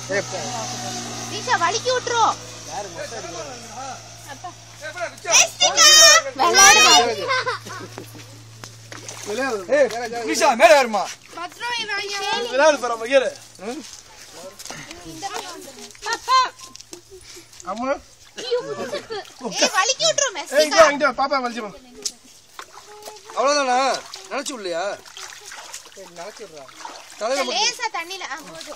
தீஷா வலிக்கி விட்டுறோ. தீஷா மேல ஏறுமா. விளையாடு பாரு மகேல. பாப்பா. அம்மா. ஏய் வலிக்கி விட்டுறோ மெஸ்ஸி. ஏய் இங்க பாப்பா வலிச்சுமா. அவ்வளவுதானா? நினைச்சு இல்லையா? நினைச்சு விடுறா. தலையில லேசா தண்ணில போடு.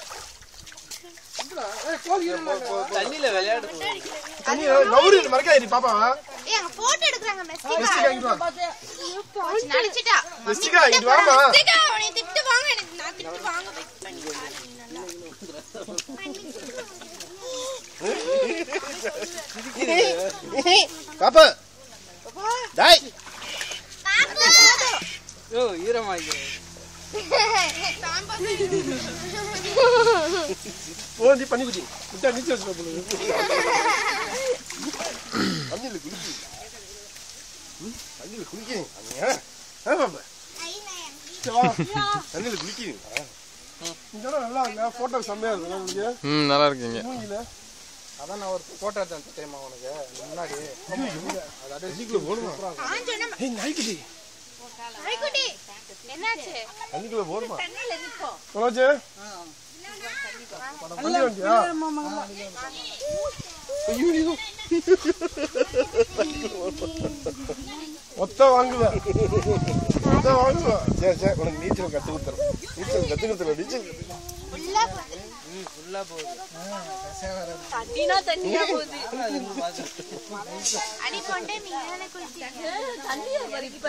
தண்ணில விளையாடு. தண்ணி நவுறு மறக்காதீ பாப்பா. ஏய் அங்க போட்டோ எடுக்கறாங்க மெஸ்ஸி. மெஸ்ஸிகா இங்க வா. நடிச்சிட்டா. மெஸ்ஸிகா இங்க வாமா. மெஸ்ஸிகா நீ திட்டு வாங்க எனக்கு நான் திட்டு வாங்க வெயிட் பண்ணி பாப்பா. டேய். பாப்பா. ஓ ஈரமாயிங்க. போடி பண்ணி குடி. முட்டை நீச்சல் வச்சு போடு. தண்ணில குளிக்கி. தண்ணில குளிக்கி. பாப்பா. தண்ணில குளிக்கி. இதெல்லாம் நல்லா இல்ல போட்டோ செம்மையா இருக்கு உங்களுக்கு. நல்லா இருக்கீங்க. அதான் நான் ஒரு போட்டோ எடுத்தேன் தெரியுமா உனக்கு முன்னாடி. அது அப்படியே சீக்கிர போடுமா. ஏய் நாய்க்குட்டி. நாய்க்குட்டி. என்னாச்சு? தண்ணிக்குள்ள போடுமா. தண்ணில நிப்போ. போலாச்சே. பண்ணி வந்தியா? ஐயோ. மொத்தம் வாங்குவ. மொத்தம் வாங்குவ. சரி சரி உனக்கு நீச்சல் கத்து கொடுத்துறேன். நீச்சல் கத்து கொடுத்துறேன். நீச்சல் ஃபுல்லா போகுது. தண்ணினா தண்ணியா போகுது. அடி போண்டே நீ தான குளிச்சீங்க. தண்ணியா வரிப்ப.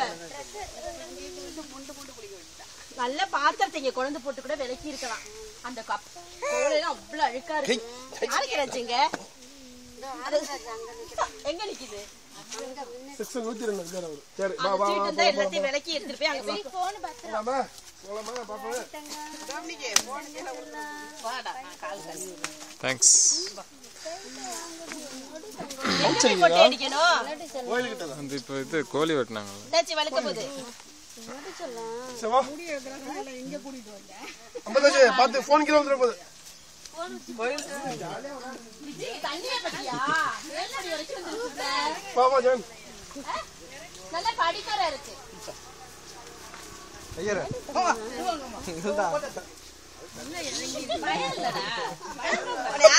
நல்ல பாத்திரத்தை இங்க கொண்டு போட்டு கூட விலக்கி இருக்கலாம். அந்த கப் கோலையெல்லாம் அவ்வளவு அழுக்கா இருக்கு. யாருக்கு நினைச்சீங்க? எங்க நிக்குது? செக்ஷன் 102 பேர் அவரு. சரி வா வா சீட்டு தான் எல்லாத்தையும் விலக்கி எடுத்துட்டு போய் அங்க போய் போன் பத்திரம். போலாமா? போலாமா பாப்பா? வாடா நான் கால் கழுவி விடுறேன். தேங்க்ஸ். எங்க போய் கொட்டை அடிக்கணும்? கோயில் கிட்ட தான். அந்த இப்போ இது கோழி வெட்டினாங்க. தாச்சி வளக்க போகுது. சவா. அம்பதாஜி பாத்து ஃபோன் கிலோ வந்துற போகுது. தண்ணிய பத்தியா? மேல்படி வரைக்கும் வந்துருச்சு. வா வா ஜான். நல்ல படிக்கற இருக்கு. ஐயரே.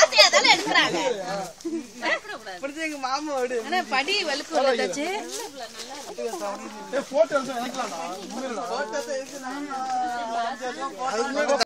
ஆசையா தானே எடுக்கறாங்க. எங்க மாமா விடு. ஆனா படி வலுக்கு உள்ளதாச்சு. போட்டோ எடுத்து வைக்கலாம்டா. போட்டோ எடுத்து நான்